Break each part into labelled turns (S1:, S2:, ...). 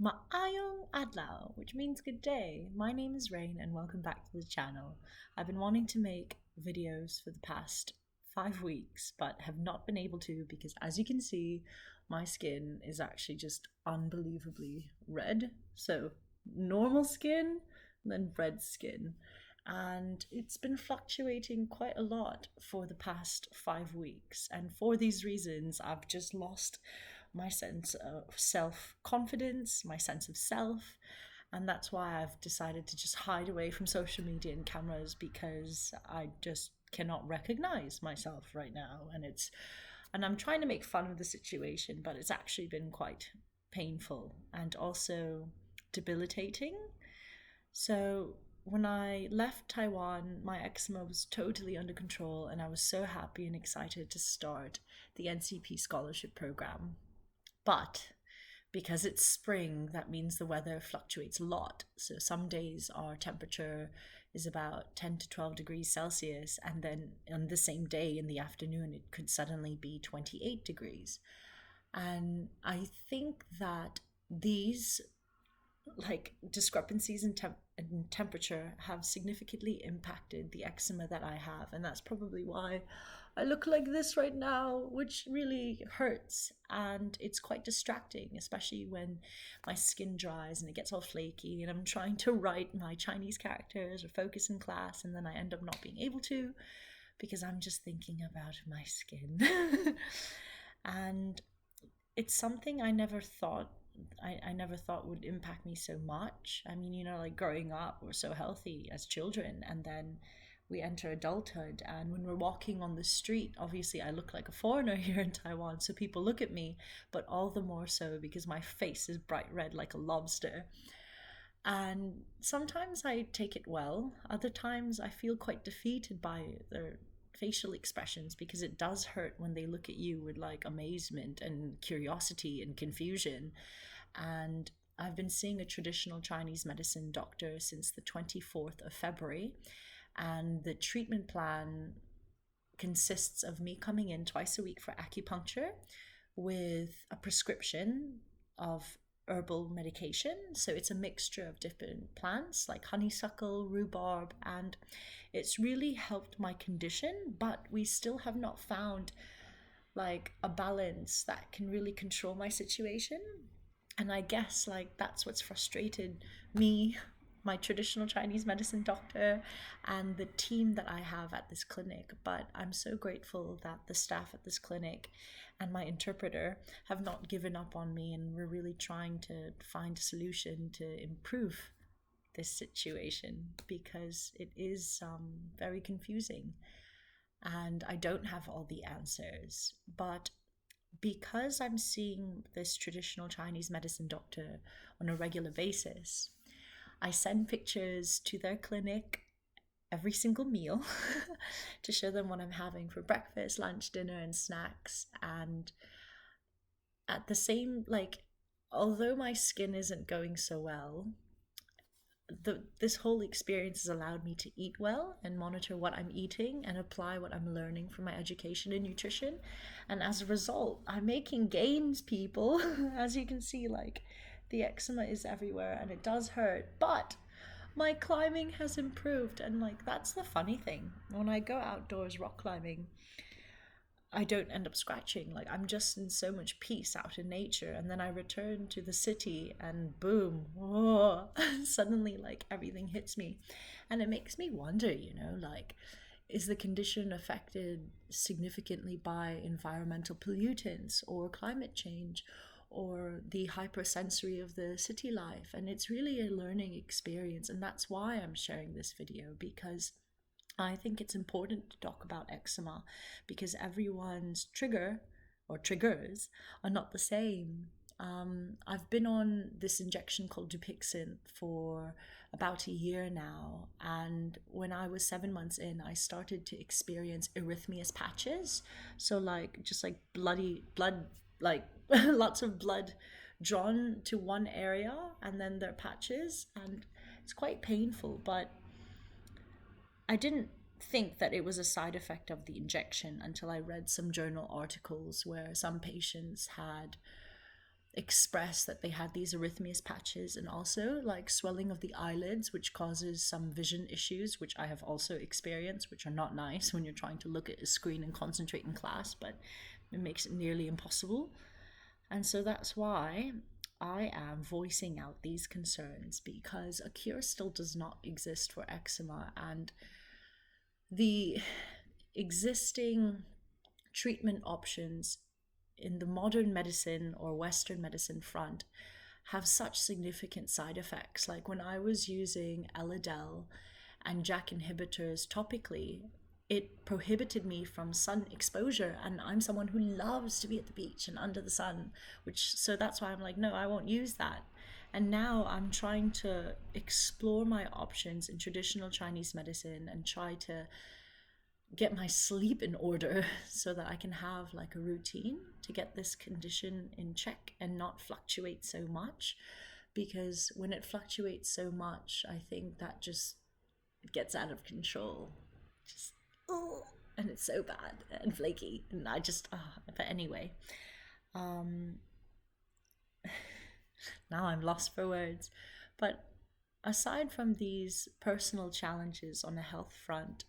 S1: Maayong adlaw, which means good day. My name is Raine and welcome back to the channel. I've been wanting to make videos for the past 5 weeks, but have not been able to because, as you can see, my skin is actually just unbelievably red. So, normal skin, then red skin. And it's been fluctuating quite a lot for the past 5 weeks. And for these reasons, I've just lost my sense of self confidence, my sense of self. And that's why I've decided to just hide away from social media and cameras because I just cannot recognize myself right now. And I'm trying to make fun of the situation, but it's actually been quite painful and also debilitating. So when I left Taiwan, my eczema was totally under control, and I was so happy and excited to start the NCP scholarship program. But because it's spring, that means the weather fluctuates a lot. So some days our temperature is about 10 to 12 degrees Celsius, and then on the same day in the afternoon, it could suddenly be 28 degrees. And I think that these discrepancies in temperature have significantly impacted the eczema that I have, and that's probably why I look like this right now, which really hurts and it's quite distracting, especially when my skin dries and it gets all flaky and I'm trying to write my Chinese characters or focus in class and then I end up not being able to because I'm just thinking about my skin. And it's something I never thought would impact me so much. I mean, like growing up, we're so healthy as children, and then we enter adulthood. And when we're walking on the street, obviously, I look like a foreigner here in Taiwan, so people look at me, but all the more so because my face is bright red like a lobster. And sometimes I take it well, other times I feel quite defeated by their facial expressions because it does hurt when they look at you with like amazement and curiosity and confusion. And I've been seeing a traditional Chinese medicine doctor since the 24th of February, and the treatment plan consists of me coming in twice a week for acupuncture with a prescription of herbal medication. So it's a mixture of different plants like honeysuckle, rhubarb, and it's really helped my condition, but we still have not found like a balance that can really control my situation. And I guess like that's what's frustrated me, my traditional Chinese medicine doctor, and the team that I have at this clinic. But I'm so grateful that the staff at this clinic and my interpreter have not given up on me, and we're really trying to find a solution to improve this situation because it is very confusing and I don't have all the answers. But because I'm seeing this traditional Chinese medicine doctor on a regular basis, I send pictures to their clinic every single meal to show them what I'm having for breakfast, lunch, dinner, and snacks. And at the same, although my skin isn't going so well, this whole experience has allowed me to eat well and monitor what I'm eating and apply what I'm learning from my education in nutrition. And as a result, I'm making gains, people. As you can see, the eczema is everywhere and it does hurt, but my climbing has improved. And that's the funny thing. When I go outdoors rock climbing, I don't end up scratching. I'm just in so much peace out in nature. And then I return to the city and boom, whoa, suddenly everything hits me. And it makes me wonder, is the condition affected significantly by environmental pollutants or climate change or the hypersensory of the city life? And it's really a learning experience. And that's why I'm sharing this video, because I think it's important to talk about eczema because everyone's trigger or triggers are not the same. I've been on this injection called Dupixent for about a year now, and when I was 7 months in, I started to experience erythematous patches. So just bloody blood, lots of blood drawn to one area, and then there are patches, and it's quite painful. But I didn't think that it was a side effect of the injection until I read some journal articles where some patients had express that they had these erythematous patches and also like swelling of the eyelids, which causes some vision issues, which I have also experienced, which are not nice when you're trying to look at a screen and concentrate in class, but it makes it nearly impossible. And so that's why I am voicing out these concerns, because a cure still does not exist for eczema, and the existing treatment options in the modern medicine or Western medicine front have such significant side effects. Like when I was using Elidel and JAK inhibitors topically, it prohibited me from sun exposure, and I'm someone who loves to be at the beach and under the sun, which so that's why I'm like, no, I won't use that. And now I'm trying to explore my options in traditional Chinese medicine and try to get my sleep in order so that I can have like a routine to get this condition in check and not fluctuate so much. Because when it fluctuates so much, I think that just gets out of control. Just, oh, and it's so bad and flaky. And I just, but anyway, now I'm lost for words. But aside from these personal challenges on a health front,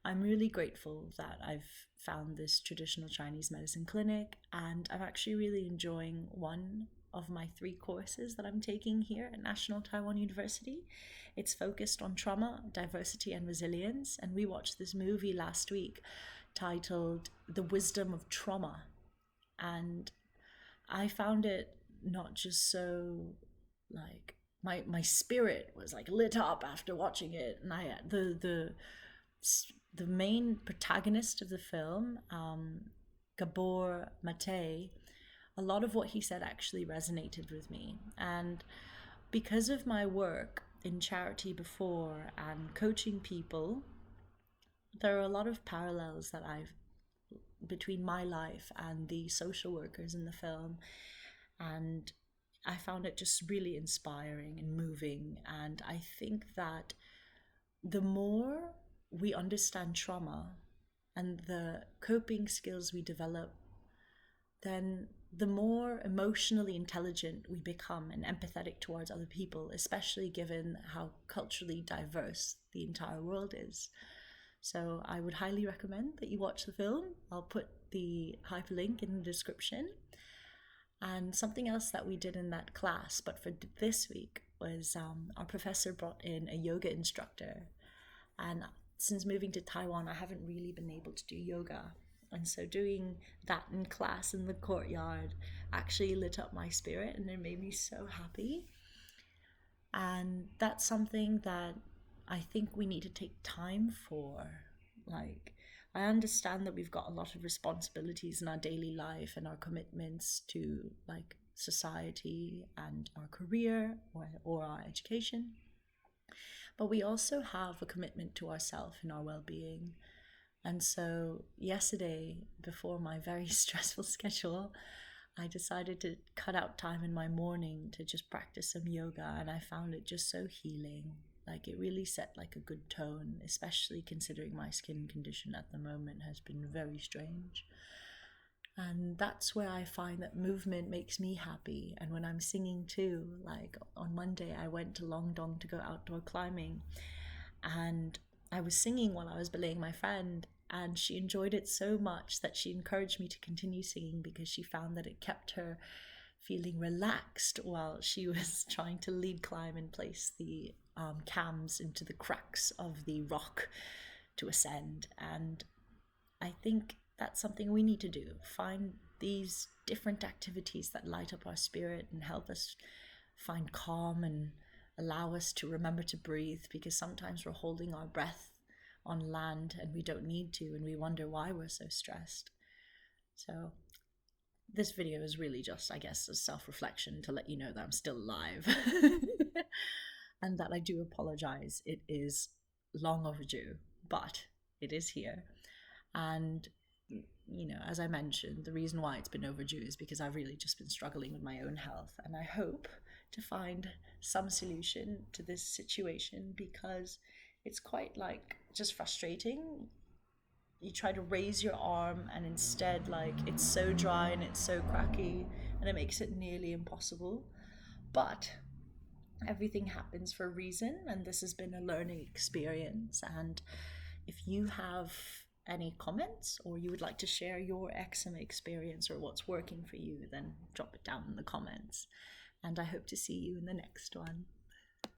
S1: I'm really grateful that I've found this traditional Chinese medicine clinic, and I'm actually really enjoying one of my 3 courses that I'm taking here at National Taiwan University. It's focused on trauma, diversity, and resilience, and we watched this movie last week titled The Wisdom of Trauma, and I found it not just so like my spirit was like lit up after watching it, and the main protagonist of the film, Gabor Maté, a lot of what he said actually resonated with me. And because of my work in charity before and coaching people, there are a lot of parallels that I've between my life and the social workers in the film. And I found it just really inspiring and moving. And I think that the more we understand trauma and the coping skills we develop, then the more emotionally intelligent we become and empathetic towards other people, especially given how culturally diverse the entire world is. So I would highly recommend that you watch the film. I'll put the hyperlink in the description. And something else that we did in that class, but for this week, was our professor brought in a yoga instructor. And since moving to Taiwan, I haven't really been able to do yoga. And so doing that in class in the courtyard actually lit up my spirit, and it made me so happy. And that's something that I think we need to take time for. Like, I understand that we've got a lot of responsibilities in our daily life and our commitments to like society and our career or our education. But we also have a commitment to ourselves and our well-being. And so yesterday, before my very stressful schedule, I decided to cut out time in my morning to just practice some yoga, and I found it just so healing. Like, it really set like a good tone, especially considering my skin condition at the moment has been very strange. And that's where I find that movement makes me happy. And when I'm singing too, like on Monday, I went to Longdong to go outdoor climbing, and I was singing while I was belaying my friend, and she enjoyed it so much that she encouraged me to continue singing because she found that it kept her feeling relaxed while she was trying to lead climb and place the cams into the cracks of the rock to ascend. And I think that's something we need to do. Find these different activities that light up our spirit and help us find calm and allow us to remember to breathe, because sometimes we're holding our breath on land and we don't need to, and we wonder why we're so stressed. So this video is really just, I guess, a self-reflection to let you know that I'm still alive and that I do apologize. It is long overdue, but it is here. And you know, as I mentioned, the reason why it's been overdue is because I've really just been struggling with my own health, and I hope to find some solution to this situation, because it's quite like just frustrating. You try to raise your arm and instead like it's so dry and it's so cracky and it makes it nearly impossible. But everything happens for a reason, and this has been a learning experience. And if you have any comments or you would like to share your eczema experience or what's working for you, then drop it down in the comments. And I hope to see you in the next one.